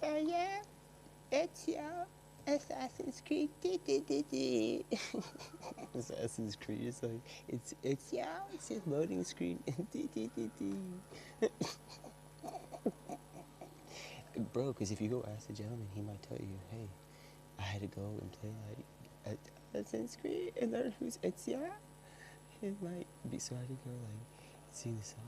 So yeah, it's y'all. Assassin's Creed. Assassin's Creed. It's like it's y'all. It's his loading screen. Bro, because if you go ask the gentleman, he might tell you, hey, I had to go and play like Assassin's Creed and learn who's Ezia. It might be so I had to go like sing the song.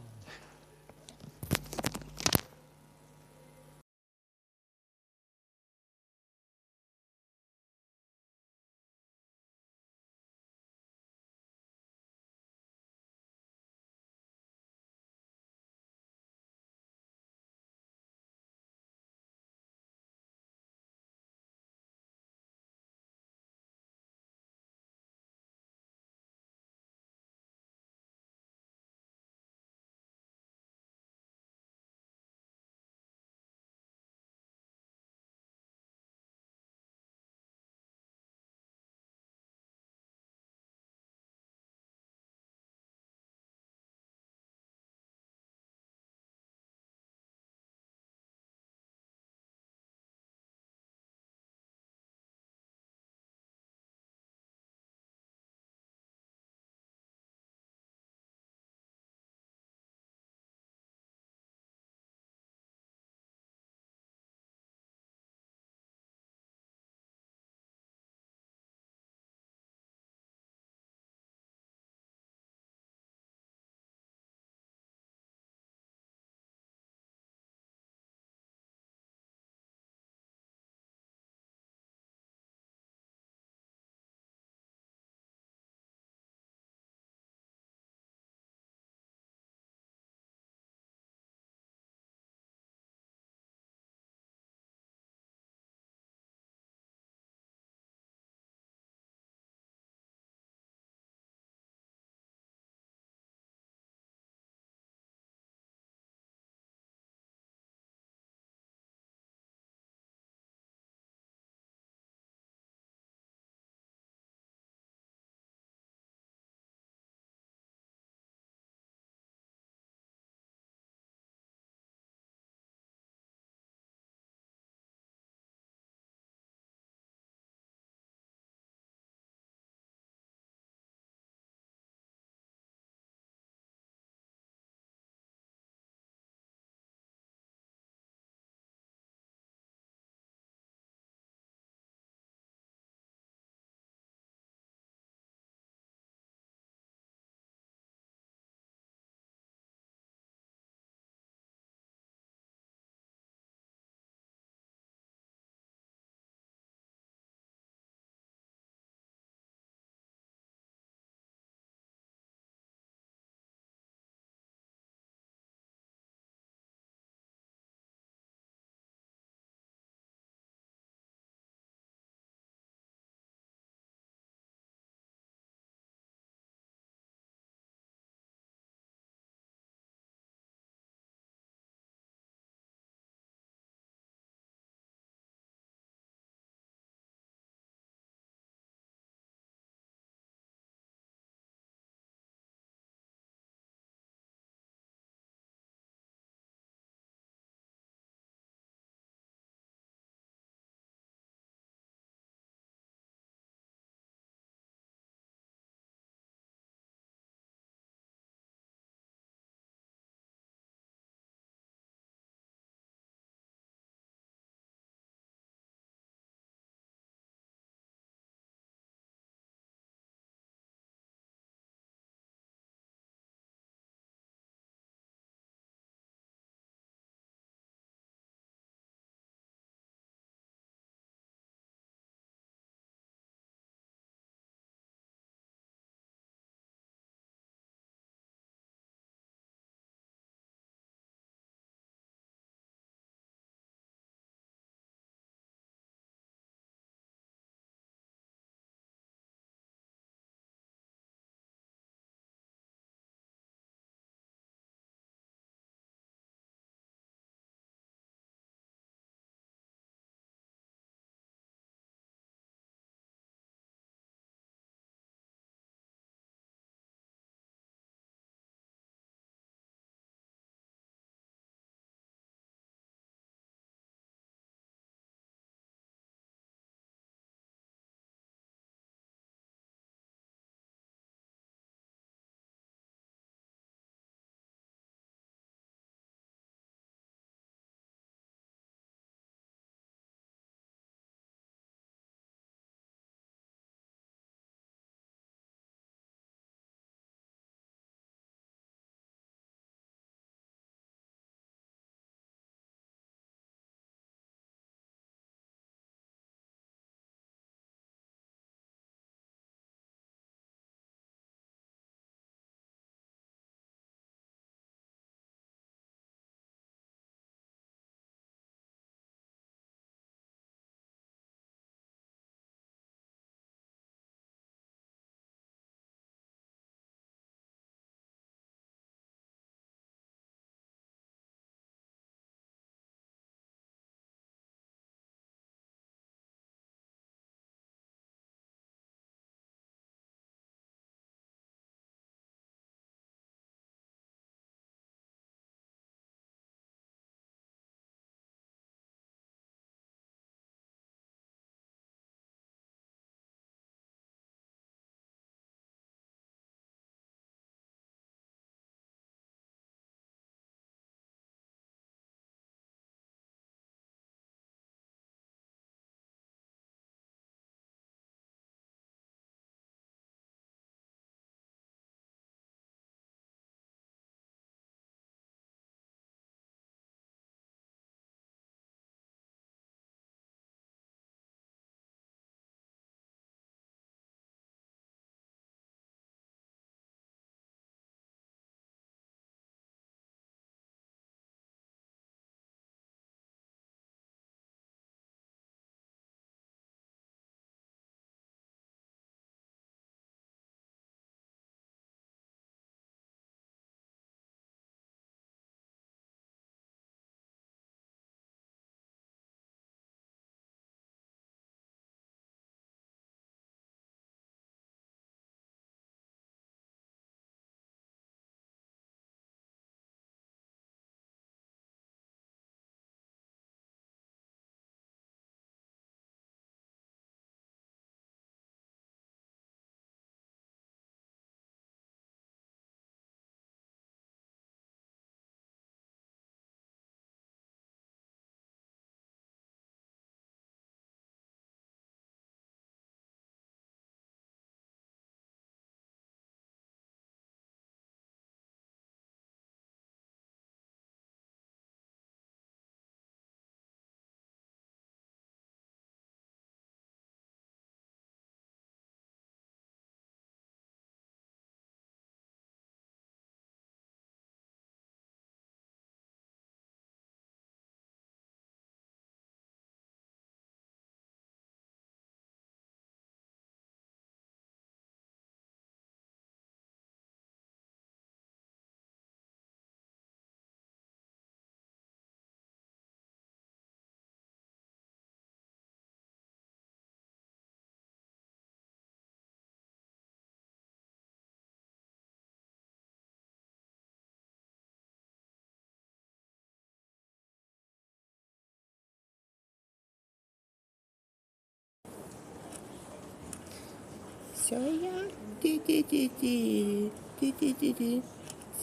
Soya,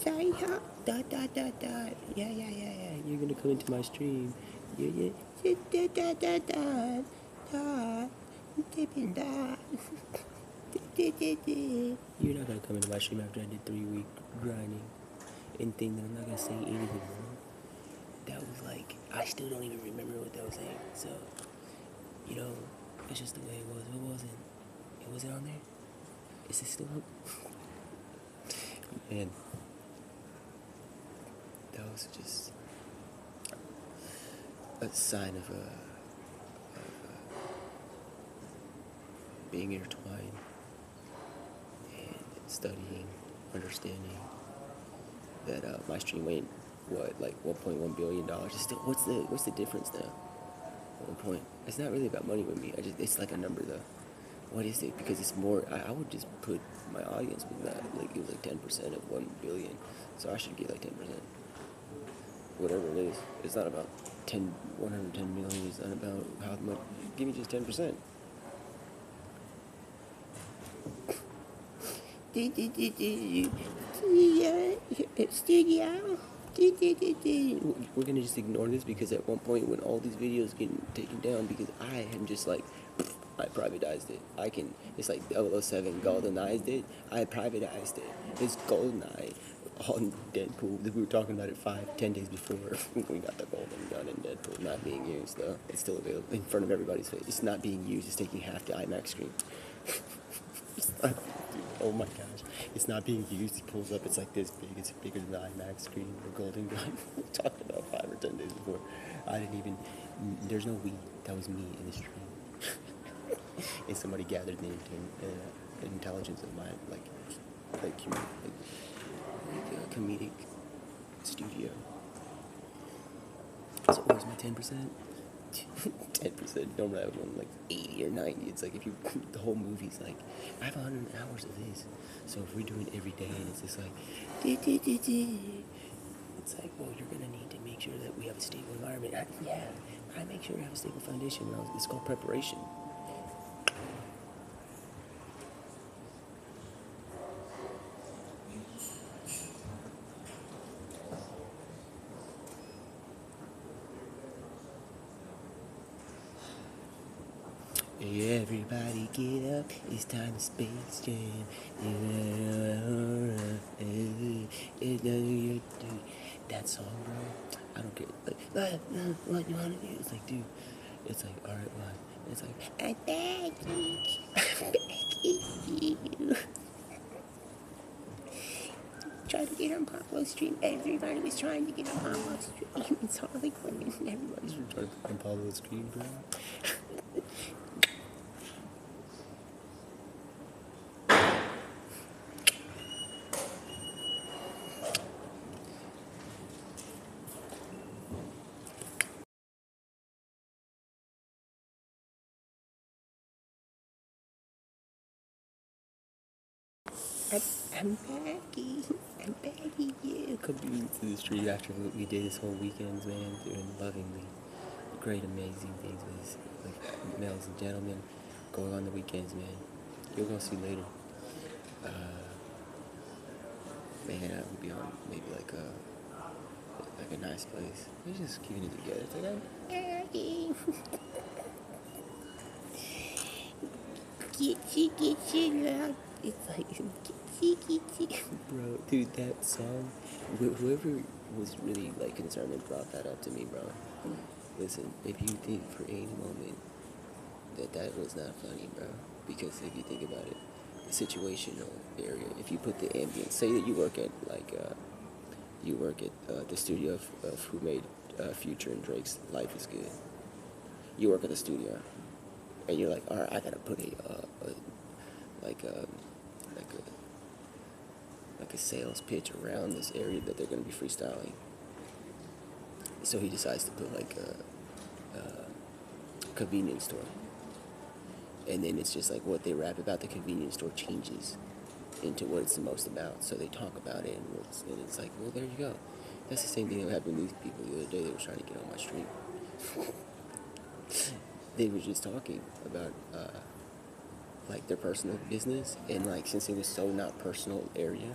Soya, dot dot dot dot. Yeah. You're gonna come into my stream. Yeah. Dot dot dot dot dot. Dipping dot. You're not gonna come into my stream after I did 3 week grinding and think that I'm not gonna say anything wrong. That was like, I still don't even remember what that was saying. So, you know, it's just the way it was. What was it? Was it on there? Is it still up? Man, that was just a sign of being intertwined and studying, understanding that my stream went like $1.1 billion. Still, what's the difference now? 1 point. It's not really about money with me. It's like a number though. What is it? Because it's more. I would just put my audience with that. Like it was like 10% of 1 billion, so I should get like 10%. Whatever it is, it's not about 110 million. It's not about how much. Give me just 10%. Studio. We're gonna just ignore this because at one point when all these videos get taken down, because I am just like, I privatized it. It's like 007 Goldenized it. I privatized it. It's Goldeneye on Deadpool. We were talking about it 5-10 days before we got the golden gun in Deadpool not being used though. It's still available in front of everybody's face. It's not being used. It's taking half the IMAX screen. Oh my gosh. It's not being used. He pulls up. It's like this big. It's bigger than the IMAX screen. The golden gun. We talked about 5 or 10 days before. I didn't even. There's no we. That was me in the stream. And somebody gathered the intelligence of my comedic studio. So where's my 10%? 10%. Normally I would want like 80 or 90. It's like if you the whole movie's like I have 100 hours of this. So if we're doing it every day and it's just like it's like, well, you're gonna need to make sure that we have a stable environment. I make sure we have a stable foundation. It's called preparation. Everybody get up, it's time to Space Jam. That song, bro, I don't care. Like, what you wanna do? It's like, dude, it's like, alright, what? It's like, I'm begging you. Try to get on Pablo's stream. Everybody was trying to get on Pablo's stream. It's Harley Quinn. Everybody's trying to get on Pablo's stream, bro. I'm begging you. Come to the street after what we did this whole weekend, man. Doing lovingly great, amazing things with like males and gentlemen going on the weekends, man. You'll go see later. Man, I would be on maybe like a nice place. We're just keeping it together. It's like I'm begging. Get you, girl. It's like, get you. Bro, dude, that song, whoever was really, like, concerned and brought that up to me, bro, listen, if you think for any moment that was not funny, bro, because if you think about it, the situational area, if you put the ambience, say that you work at, the studio of who made Future and Drake's Life is Good. You work at the studio, and you're like, all right, I gotta put a sales pitch around this area that they're gonna be freestyling. So he decides to put like a convenience store, and then it's just like what they rap about the convenience store changes into what it's the most about. So they talk about it, and it's like, well, there you go. That's the same thing that happened with these people the other day. They were trying to get on my stream. They were just talking about like their personal business, and like since it was so not personal area,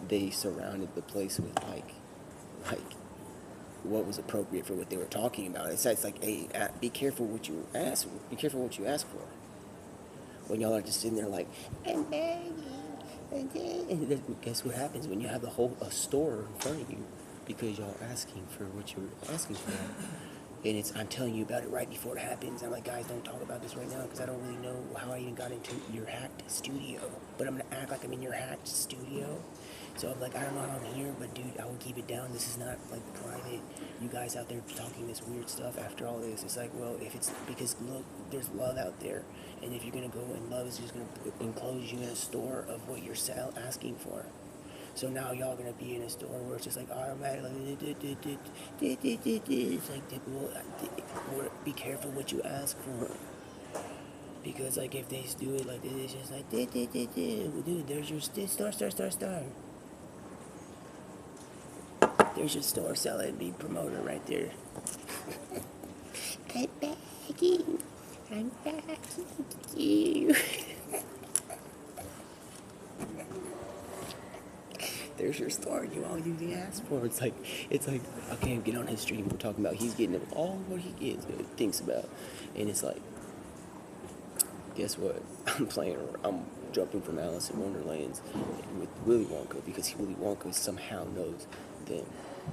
they surrounded the place with like what was appropriate for what they were talking about. It's like, hey, be careful what you ask. Be careful what you ask for. When y'all are just sitting there like, I'm begging, and then guess what happens when you have the whole a store in front of you because y'all asking for what you're asking for. And I'm telling you about it right before it happens. I'm like, guys, don't talk about this right now because I don't really know how I even got into your hacked studio. But I'm gonna act like I'm in your hacked studio. So I'm like, I don't know how I'm here, but dude, I will keep it down. This is not like private. You guys out there talking this weird stuff after all this. It's like, well, if it's because look, there's love out there, and if you're gonna go and love is just gonna enclose you in a store of what you're asking for. So now y'all gonna be in a store where it's just like automatically, it's like, well, be careful what you ask for. Because like if they do it like this, it's just like, dude, there's your star. There's your store selling, be promoter right there. I'm begging you. There's your store you all usually ask for. It's like, okay, get on his stream. We're talking about he's getting all what he thinks about, and it's like, guess what? I'm jumping from Alice in Wonderlands with Willy Wonka because Willy Wonka somehow knows them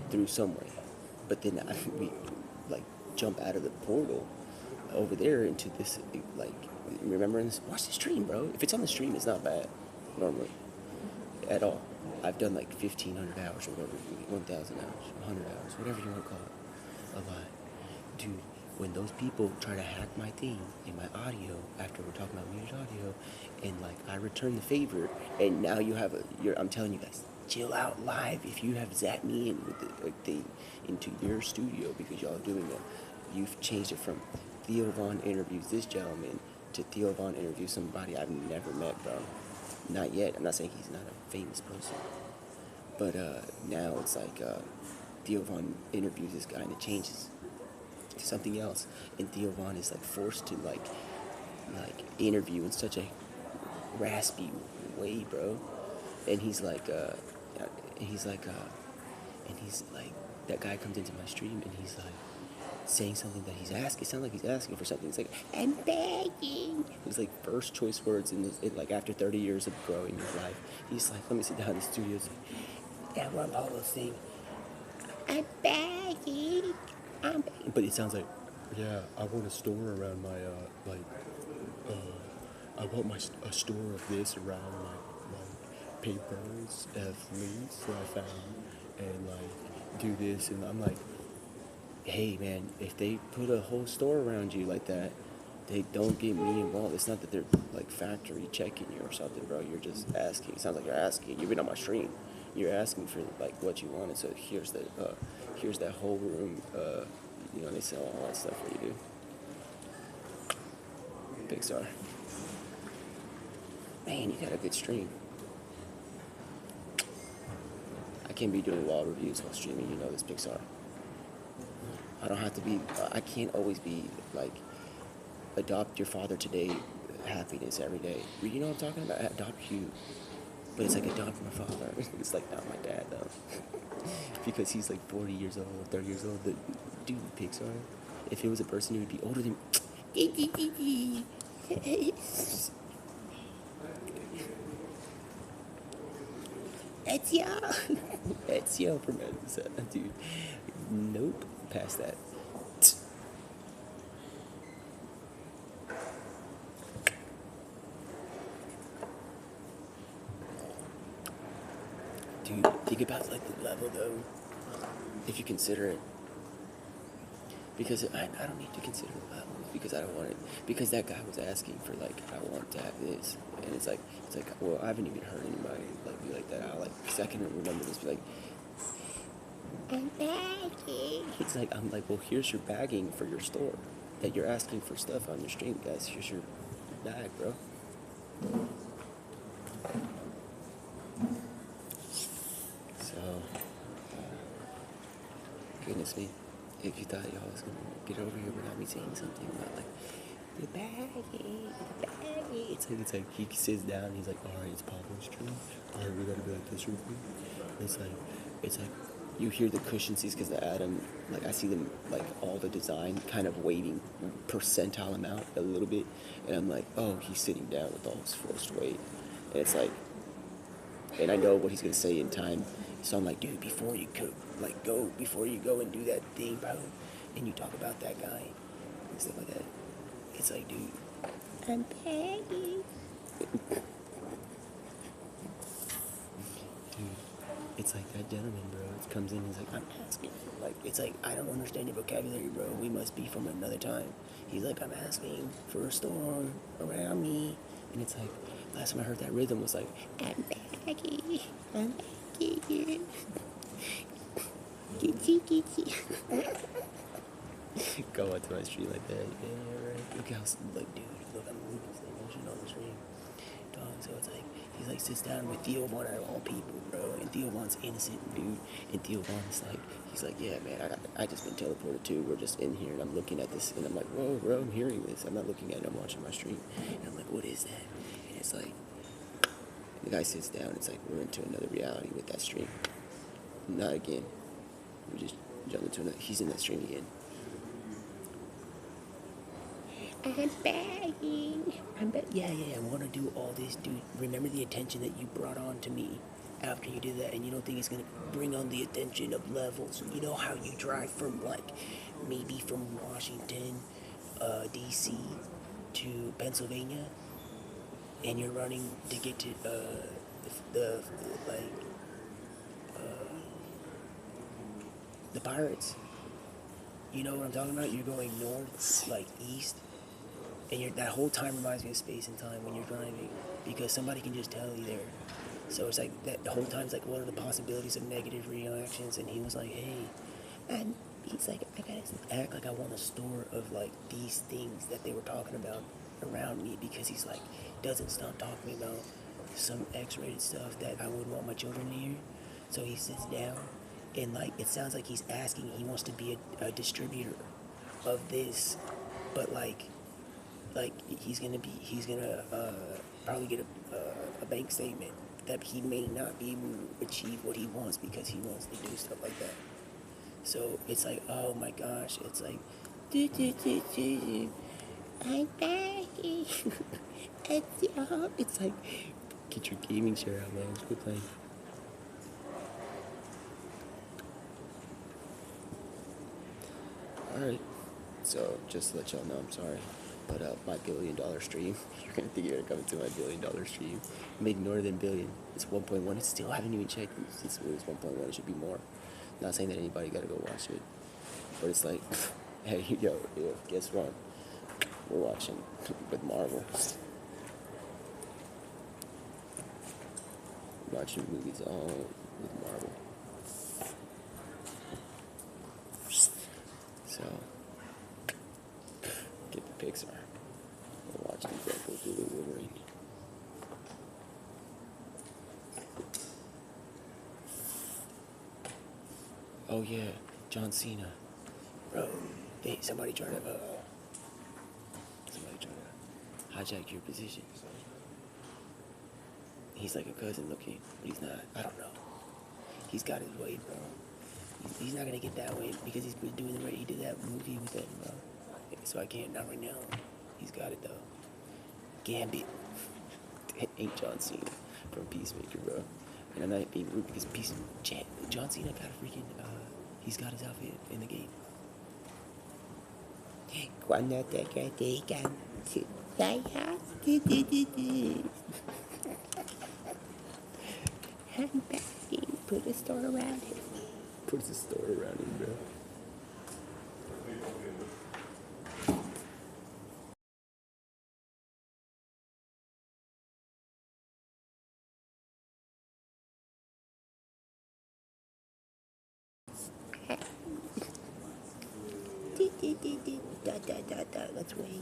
through some way, but then we like jump out of the portal over there into this like, remember this? Watch the stream, bro. If it's on the stream, it's not bad normally at all. I've done like 1,500 hours or whatever, 1,000 hours, 100 hours, whatever you want to call it. A lot. Dude, when those people try to hack my thing and my audio after we're talking about muted audio, and like I return the favor, and now you have I'm telling you guys, chill out live. If you have zapped me in with the thing into your studio because y'all are doing it, you've changed it from Theo Von interviews this gentleman to Theo Von interviews somebody I've never met, bro. Not yet. I'm not saying he's not a famous person. But now it's like Theo Von interviews this guy and it changes to something else. And Theo Von is like forced to like interview in such a raspy way, bro. And he's like, that guy comes into my stream and he's like saying something that he's asking. It sounds like he's asking for something. It's like, I'm begging. It's like first choice words in this, like after 30 years of growing his life. He's like, let me sit down in the studio. It's like, yeah, Ron Paulo's thing. I'm begging. But it sounds like, yeah, I want a store around my, I want a store of this around my papers of leads that I found and like do this. And I'm like, hey man, if they put a whole store around you like that, they don't get me involved. It's not that they're like factory checking you or something, bro. You're just asking. It sounds like you're asking. You've been on my stream. You're asking for like what you wanted. So here's that whole room. They sell all that stuff for you, dude. Pixar. Man, you got a good stream. I can't be doing wall reviews while streaming. You know this, Pixar. I don't have to be, I can't always be like, adopt your father today happiness every day. You know what I'm talking about? Adopt you. But it's like adopt my father. It's like not my dad though. Because he's like 40 years old, 30 years old. The dude, Pixar, if it was a person who would be older than Ezio from dude. Nope, past that. Dude, think about like the level though, if you consider it. Because I don't need to consider the level because I don't want it. Because that guy was asking for like, I want to have this, and it's like, well, I haven't even heard anybody like be like that. Cause I can remember this, be like, I'm bagging. I'm like, well, here's your bagging for your store. That you're asking for stuff on your stream, guys. Here's your bag, bro. So, goodness me, if you thought y'all was gonna get over here without me saying something about like the baggy, the baggy. It's like he sits down. He's like, all right, it's Pablo's turn. All right, we gotta be like this real quick. It's like you hear the cushion seats because the Adam, like I see them like all the design kind of weighting percentile amount a little bit, and I'm like, oh, he's sitting down with all his forced weight, and it's like, and I know what he's gonna say in time, so I'm like, dude, before you go, like before you go and do that thing, bro, and you talk about that guy and stuff like that, it's like, dude, I'm Peggy. Dude, it's like that gentleman, bro. It comes in, he's like, I'm asking. Like, it's like, I don't understand your vocabulary, bro. We must be from another time. He's like, I'm asking for a storm around me. And it's like, last time I heard that rhythm was like, I'm baggy. I'm baggy. Gitchy, gitchy. Go onto my street like that. Yeah, right. Look how, like, dude, look, I'm moving slow motion on the stream. Dog, so it's like, he's like sits down with Theo Vaughn out of all people, bro. And Theo Vaughn's innocent, dude. And Theo Vaughn's like, he's like, yeah, man, I just been teleported too. We're just in here, and I'm looking at this, and I'm like, whoa, bro, I'm hearing this. I'm not looking at it. I'm watching my stream, and I'm like, what is that? And it's like, the guy sits down. It's like we're into another reality with that stream. Not again. We just jump into another. He's in that stream again. I'm begging. Yeah. I want to do all this, dude. Remember the attention that you brought on to me after you did that, and you don't think it's gonna bring on the attention of levels. You know how you drive from like maybe from Washington, D.C. to Pennsylvania, and you're running to get to the like the Pirates. You know what I'm talking about? You're going north, like east, and that whole time reminds me of Space and Time when you're driving, because somebody can just tell you there. So it's like that the whole time's like, what are the possibilities of negative reactions? And he was like, hey, and he's like, I gotta act like I want a store of like these things that they were talking about around me, because he's like, doesn't stop talking about some X-rated stuff that I wouldn't want my children to hear. So he sits down, and like it sounds like he's asking, he wants to be a distributor of this, but like he's gonna probably get a bank statement that he may not be able to achieve what he wants because he wants to do stuff like that. So it's like, oh my gosh, it's like, I'm begging. It's like, get your gaming chair out, man. Quit playing. Alright, so just to let y'all know, I'm sorry, but my $1 billion stream, you're gonna think you're coming to my $1 billion stream. Made more than billion. It's 1.1. It's still, I haven't even checked. It was 1.1. It should be more. Not saying that anybody gotta go watch it, but it's like, hey, yo, guess what? We're watching with Marvel. Watching movies all with Marvel. So, get the Pixar. We're watching Deadpool through the Wolverine. Oh yeah, John Cena. Bro, somebody try to hijack your position. He's like a cousin looking, but he's not. I don't know. He's got his way, bro. He's not gonna get that way because he's been doing the right. He did that movie with that, bro. So I can't, not right now. He's got it though. Gambit. Ain't John Cena from Peacemaker, bro. And I'm not being rude because John Cena got a freaking, he's got his outfit in the game. Cuando te critican, I'm begging, put a store around him. Put a store around him, bro. Let's wait.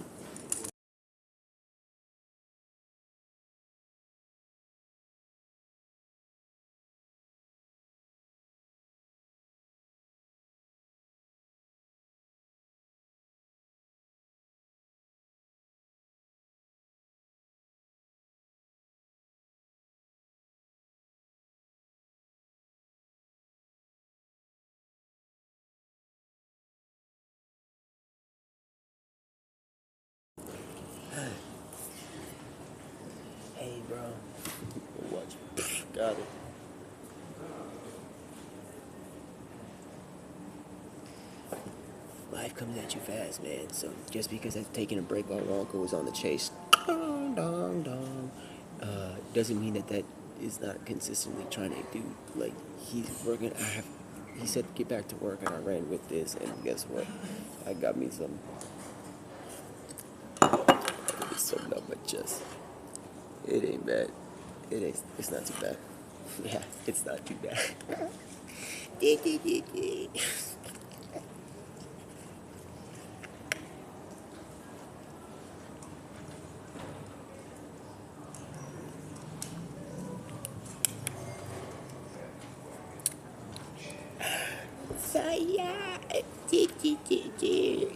Hey, bro. Watch. Got it. Life comes at you fast, man. So just because I've taken a break while Wonka was on the chase, dong, dong, dong, doesn't mean that is not consistently trying to do. Like, he's working. He said get back to work, and I ran with this, and guess what? I got me something up my chest. It ain't bad. It's not too bad. Yeah, it's not too bad.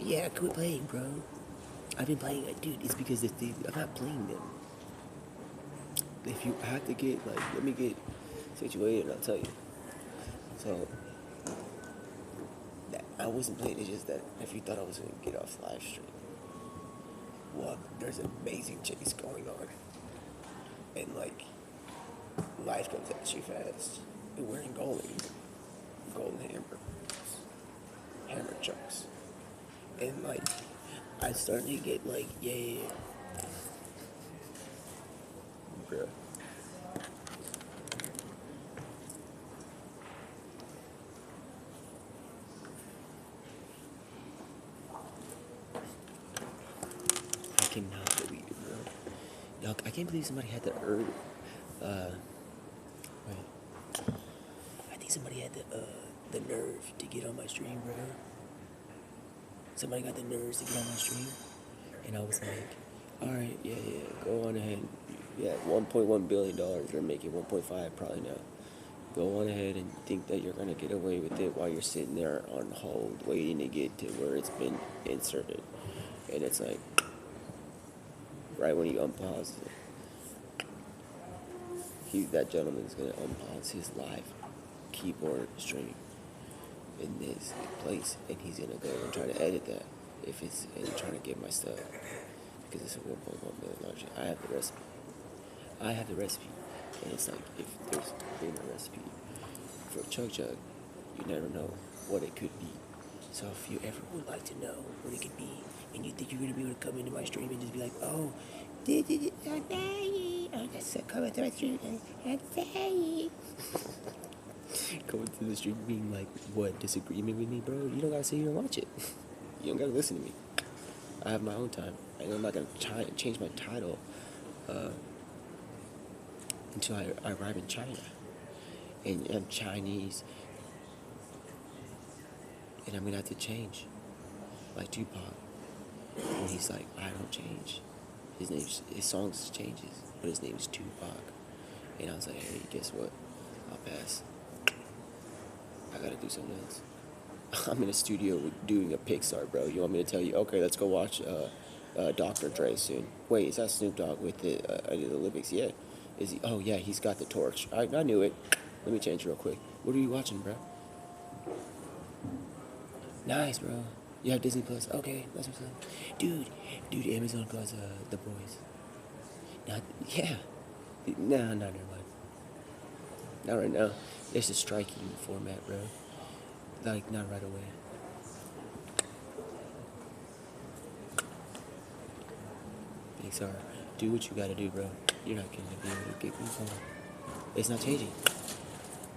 Yeah, quit playing, bro. I've been playing, dude. It's because I'm not playing them. If you have to get let me get situated, and I'll tell you. So I wasn't playing. It's just that if you thought I was gonna get off live stream, well, there's an amazing chase going on, and life comes at you fast. And we're in golden hammer chunks, and I started to get yeah, bro. I cannot believe it, bro. Y'all, I can't believe somebody had the wait. I think somebody had the nerve to get on my stream, bro. Somebody got the nerves to get on my stream, and I was like, all right, yeah, go on ahead. Yeah, $1.1 billion. You're making 1.5 probably now. Go on ahead and think that you're gonna get away with it while you're sitting there on hold, waiting to get to where it's been inserted, and it's like right when you unpause it, that gentleman's gonna unpause his live keyboard stream in this place, and he's gonna go and try to edit that if it's and trying to get my stuff because it's a 1.1 million launch. I have the recipe, and it's like if there's been a recipe for Chug Jug, you never know what it could be. So if you ever would like to know what it could be, and you think you're gonna be able to come into my stream and just be like, oh, just come into my stream and say. Going to the stream being like, what, disagreement with me, bro? You don't gotta sit here and watch it. You don't gotta listen to me. I have my own time. And I'm not gonna change my title until I arrive in China. And I'm Chinese. And I'm gonna have to change. Like Tupac. When he's like, I don't change. His songs changes, but his name is Tupac. And I was like, hey, guess what? I'll pass. I gotta do something else. I'm in a studio doing a Pixar, bro. You want me to tell you? Okay, let's go watch Dr. Dre soon. Wait, is that Snoop Dogg with the Olympics? Yeah. Is he? Oh yeah, he's got the torch. I knew it. Let me change real quick. What are you watching, bro? Nice, bro. You have Disney Plus. Okay, that's what's up. Dude, Amazon Plus, The Boys. Yeah. Nah, never mind. Not right now. It's a striking format, bro. Like, not right away. Thanks, are. Do what you gotta do, bro. You're not gonna be able to get me home. It's not changing.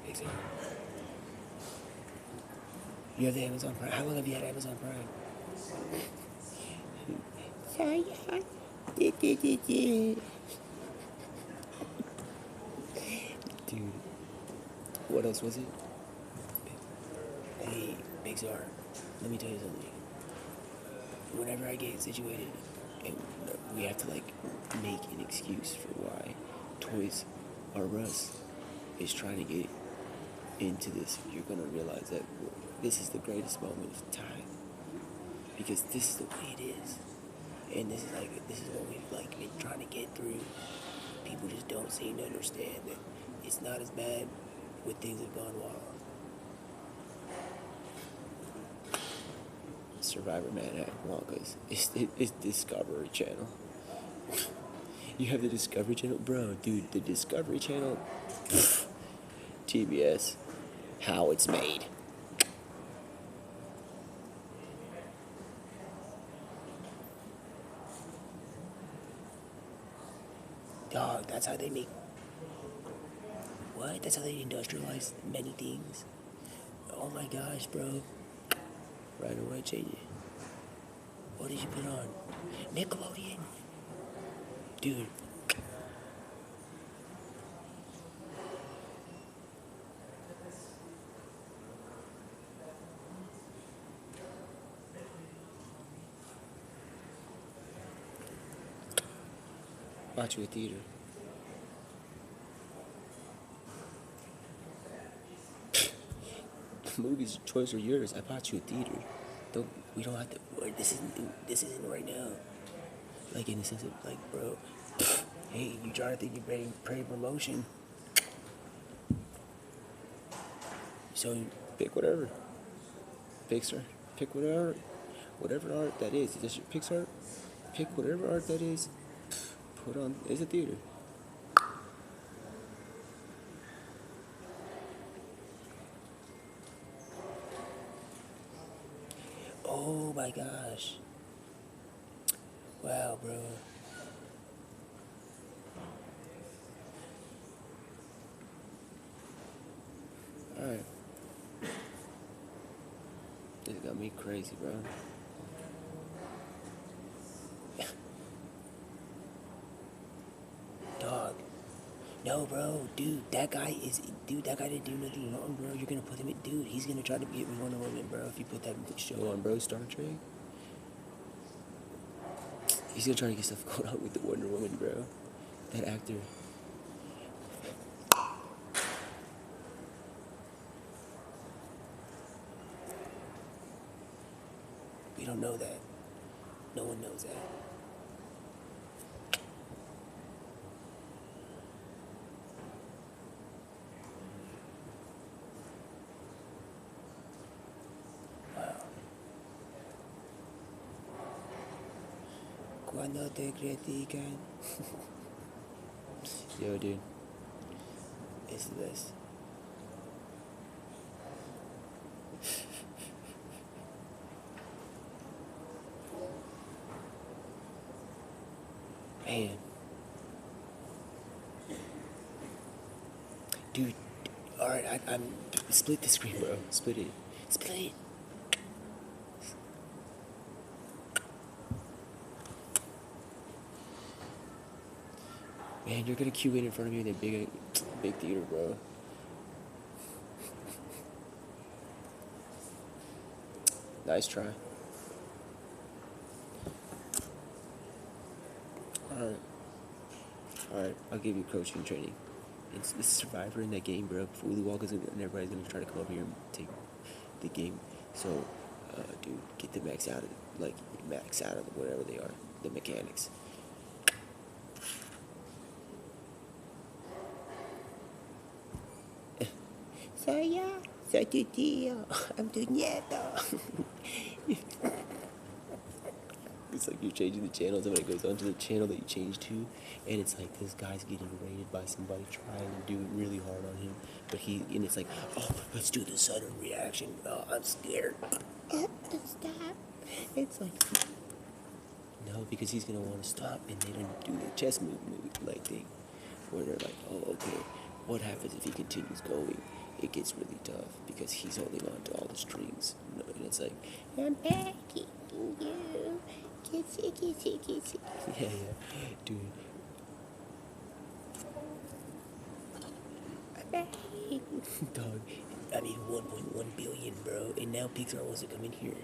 Thanks, are. You have the Amazon Prime. How long have you had Amazon Prime? Dude, what else was it? Hey, Big Czar, let me tell you something. Whenever I get situated, and we have to make an excuse for why Toys R Us is trying to get into this, you're gonna realize that this is the greatest moment of time, because this is the way it is, and this is what we've been trying to get through. People just don't seem to understand that it's not as bad when things have gone wild. Survivor Man at Wonka's. It's Discovery Channel. You have the Discovery Channel, bro, dude. The Discovery Channel, TBS, how it's made. Dog, that's how they make. What? That's how they industrialize many things. Oh my gosh, bro. Right away, change it. What did you put on? Nickelodeon. Dude. Watch you at theater. Movies choice are yours. I bought you a theater. Don't we don't have to. This isn't right now. Like in the sense of like, bro. Hey, you trying to think you're paying promotion? So pick whatever. Pixar. Pick whatever art that is. Is this your Pixar? Pick whatever art that is. Put on. It's a theater. Oh my gosh. Wow, bro. Alright. This got me crazy, bro. Dog. No, bro. Dude, that guy didn't do nothing wrong, bro. You're gonna put him in. Dude, he's gonna try to get me Wonder Woman, bro. If you put that show on, bro, Star Trek. He's gonna try to get stuff going on with the Wonder Woman, bro. That actor. We don't know that. No one knows that. Wow. Cuando te critican. Yo, dude. It's the best. Man. Dude. Alright, I'm. Split the screen, bro. Split it. Split it. Man, you're gonna queue in front of me in a big theater, bro. Nice try. Alright, I'll give you coaching training. It's Survivor in that game, bro. Fully Walk is and everybody's gonna try to come over here and take the game. So, dude, get the max out of whatever they are, the mechanics. Soy tu tío. I'm tu nieto. It's like you're changing the channels, and when it goes onto the channel that you changed to, and it's like this guy's getting raided by somebody trying to do really hard on him, and it's like, oh, let's do the sudden reaction. Oh, I'm scared. Stop. It's like, no, because he's gonna want to stop, and they don't do the chess move like thing, where they're like, oh, okay, what happens if he continues going? It gets really tough because he's holding on to all the strings, and it's like, I'm begging you. Kissy. Yeah, dude. Dog, I mean 1.1 billion, bro, and now Pixar wants to come in here.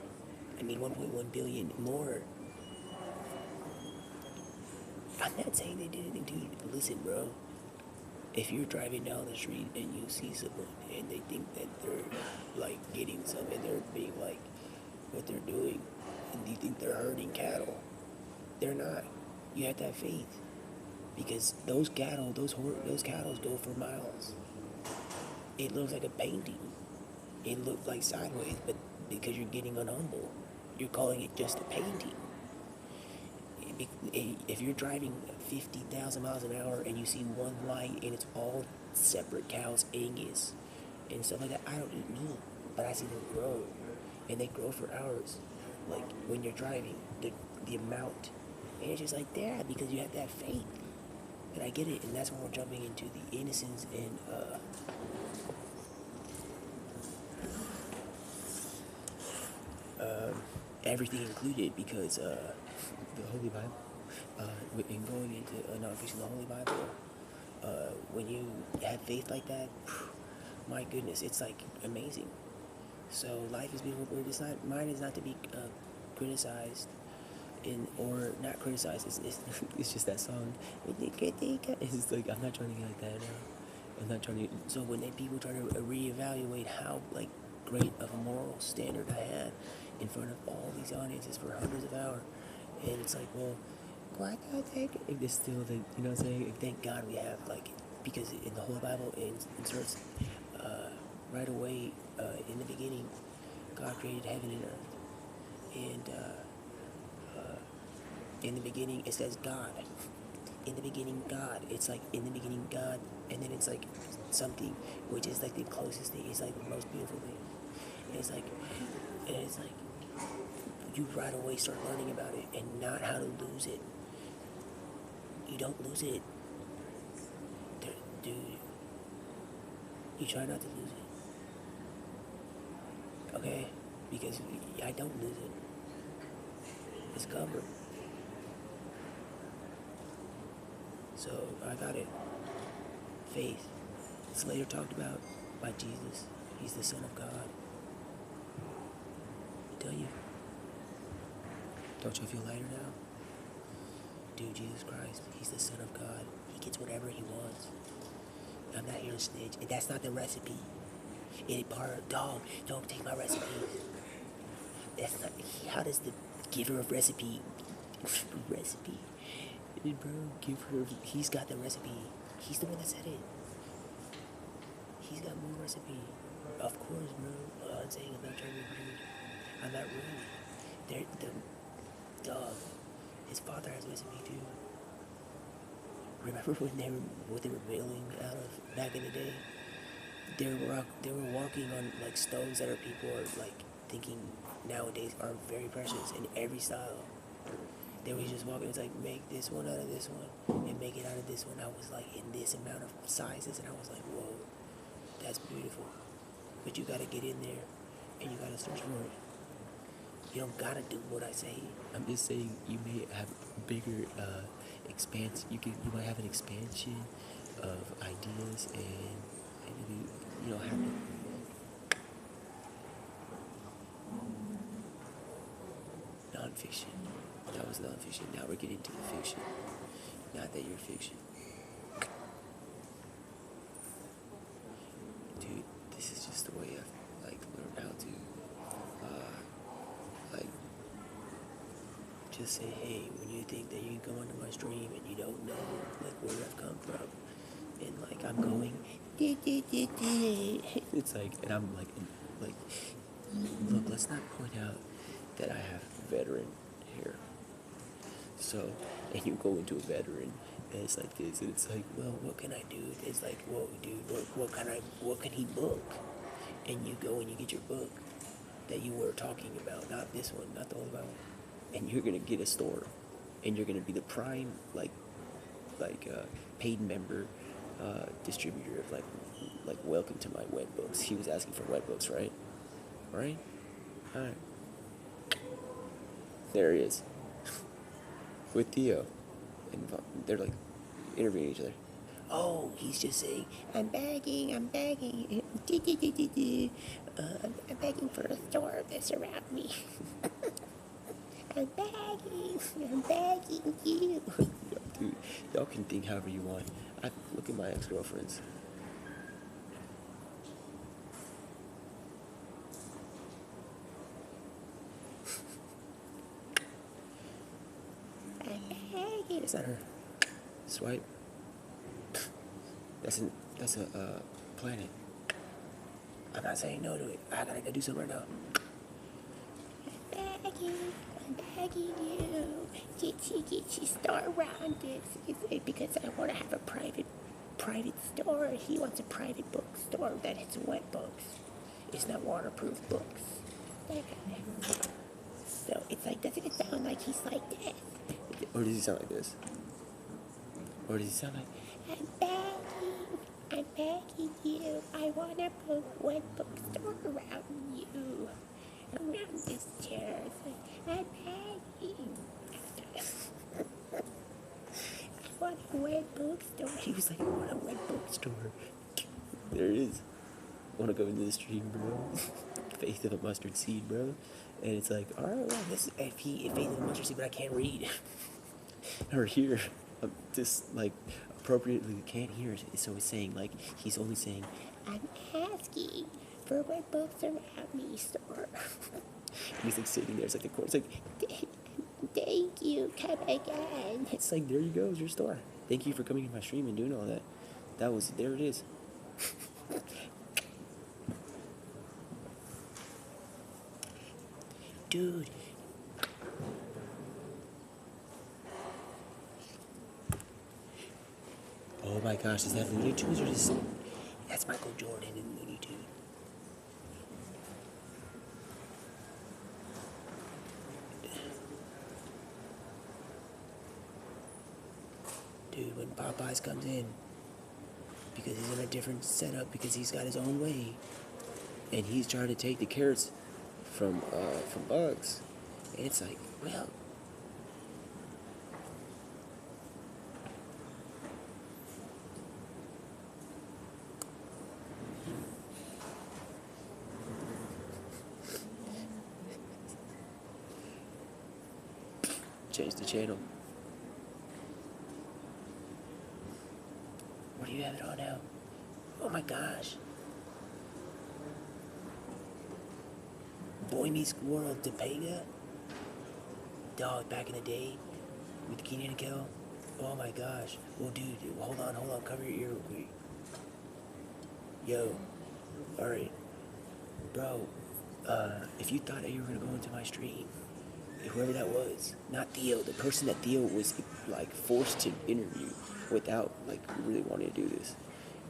I mean 1.1 billion more. I'm not saying they did anything, dude. Listen, bro. If you're driving down the street and you see someone and they think that they're like getting something and they're being like what they're doing, and you think they're herding cattle, they're not. You have to have faith, because those cattle go for miles. It looks like a painting. It looks like sideways, but because you're getting unhumble, you're calling it just a painting. if you're driving 50,000 miles an hour and you see one light and it's all separate cows, Angus, and stuff like that, I don't eat meat, but I see them grow, and they grow for hours. Like when you're driving, the amount, and it's just like that because you have that faith. And I get it, and that's when we're jumping into the innocence and everything included, because the Holy Bible, and going into non-fiction, the Holy Bible, when you have faith like that, my goodness, it's like amazing. So life is beautiful, but it's not. Mine is not to be criticized, or not criticized. It's just that song. It's like I'm not trying to get like that now. I'm not trying to. So when people try to reevaluate how like great of a moral standard I had in front of all these audiences for hundreds of hours, and it's like, well, why not take it? It's still like, you know what I'm saying? Thank God we have, like, because in the whole Bible it inserts right away, in the beginning, God created heaven and earth, and in the beginning it says God. In the beginning, God. It's like in the beginning, God, and then it's like something, which is like the closest thing. It's like the most beautiful thing. And it's like you right away start learning about it and not how to lose it. You don't lose it, dude. You try not to lose it, okay? Because I don't lose it. It's covered. So I got it. Faith. It's later talked about by Jesus. He's the Son of God. Tell you. Don't you feel lighter now? Dude, Jesus Christ, he's the Son of God. He gets whatever he wants. I'm not here to snitch. And that's not the recipe. Dog, don't take my recipe. That's not. How does the giver of recipe? Bro, give her. He's got the recipe. He's the one that said it. He's got more recipe. Of course, bro. I'm saying I'm not trying to be rude. I'm not rude. The dog. His father has recipe too. Remember when what they were bailing out of back in the day? They were walking on like stones that our people are like thinking nowadays are very precious in every style. They were just walking. It's like, make this one out of this one and make it out of this one. I was like in this amount of sizes, and I was like, whoa, that's beautiful. But you gotta get in there and you gotta search for it. You don't gotta do what I say. I'm just saying you may have bigger expanse. You might have an expansion of ideas and you know have non-fiction. That was non-fiction. Now we're getting to the fiction. Not that you're fiction. Dude, this is just the way I've like learned how to like just say, hey, when you think that you can go onto my stream and you don't know like where I've come from, and like I'm going it's like, and I'm like look, let's not point out that I have veteran hair. So, and you go into a veteran, and it's like this, and it's like, well, what can I do? It's like, well, dude, what can he book? And you go and you get your book that you were talking about, not this one, not the Holy Bible, and you're gonna get a store, and you're gonna be the prime, paid member, distributor of like welcome to my web books. He was asking for web books, right? Right? Alright. There he is. With Theo. And they're like interviewing each other. Oh, he's just saying, I'm begging. I'm begging for a store to surround me. I'm begging you. Dude, y'all can think however you want. Look at my ex-girlfriends. It's not her. Swipe. That's a planet. I'm not saying no to it. I gotta do something right now. I'm begging you, get your store around this. Because I want to have a private store. He wants a private bookstore that has wet books. It's not waterproof books. So it's like, doesn't it sound like he's like this? Or does he sound like this? Or does he sound like... I'm begging you. I want a wet bookstore around you. Around this chair. I'm begging. I want a wet bookstore. He was like, I want a wet bookstore. There it is. Want to go into the stream, bro? Faith of a mustard seed, bro. And it's like, all right, well, This if faith of a mustard seed, but I can't read. or here, just like appropriately can't hear it. So he's saying like he's only saying, I'm asking for wet books around me, store. he's like sitting there. It's like the corner. It's like, Thank you. Come again. it's like there you go, it's your store. Thank you for coming to my stream and doing all that. There it is. Dude. Oh my gosh, is that Looney Tunes or is... That's Michael Jordan in Looney Tunes. Dude, when Popeyes comes in, because he's in a different setup, because he's got his own way, and he's trying to take the carrots from Bugs. And it's like, well, change the channel. What do you have it on now? Oh my gosh. Boy Meets World Topanga? Dog, back in the day with Keenan and Kel. Oh my gosh. Well, dude, hold on. Cover your ear real quick. Yo. Alright. Bro, if you thought that you were gonna go into my stream, whoever that was, not Theo, the person that Theo was like forced to interview without like really wanting to do this.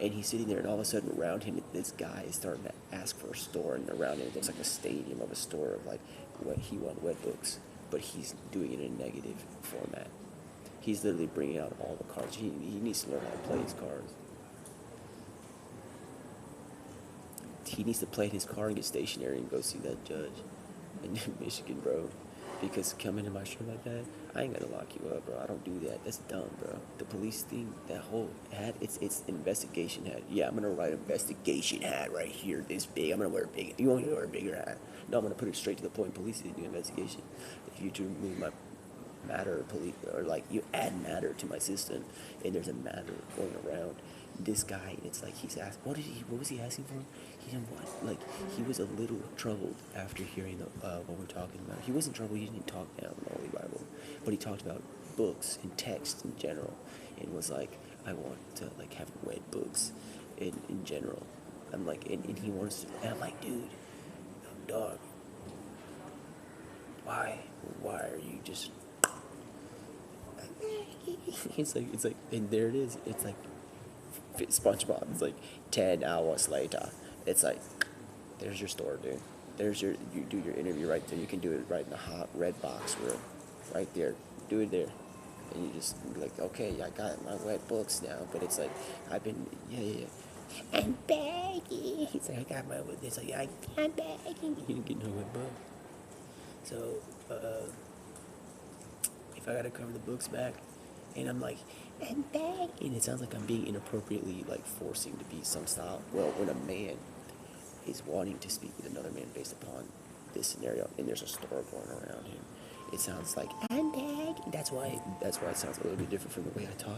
And he's sitting there, and all of a sudden around him, this guy is starting to ask for a store, and around him it looks like a stadium of a store of like what he wants wet books, but he's doing it in a negative format. He's literally bringing out all the cards. He needs to learn how to play his cards. He needs to play his card and get stationary and go see that judge in Michigan, bro. Because coming to my stream like that, I ain't gonna lock you up, bro. I don't do that. That's dumb, bro. The police thing, that whole hat, it's investigation hat. Yeah, I'm gonna write investigation hat right here, this big. I'm gonna wear a big. You want me to wear a bigger hat? No, I'm gonna put it straight to the point. Police need to do investigation. If you remove my matter, police, or like you add matter to my system, and there's a matter going around. This guy, it's like he's asked, what was he asking for? He didn't want, like, he was a little troubled after hearing what we're talking about. He wasn't troubled, he didn't talk down the Holy Bible, but he talked about books and text in general, and was like, I want to, like, have read books in general. I'm like, and he wants to, and I'm like, dude, dog, why are you just, it's like, and there it is, it's like, SpongeBob. It's like 10 hours later. It's like, there's your store, dude. You do your interview right there. You can do it right in the hot red box room, right there. Do it there, and you just be like, okay, I got my wet books now. But it's like, I've been, yeah. I'm begging. He's like, I got my wet. It's like, I'm begging. You didn't get no wet book. So, if I gotta cover the books back, and I'm like, I'm begging. And it sounds like I'm being inappropriately like forcing to be some style. Well, when a man is wanting to speak with another man based upon this scenario, and there's a store going around him, it sounds like I'm begging. That's why it sounds a little bit different from the way I talk.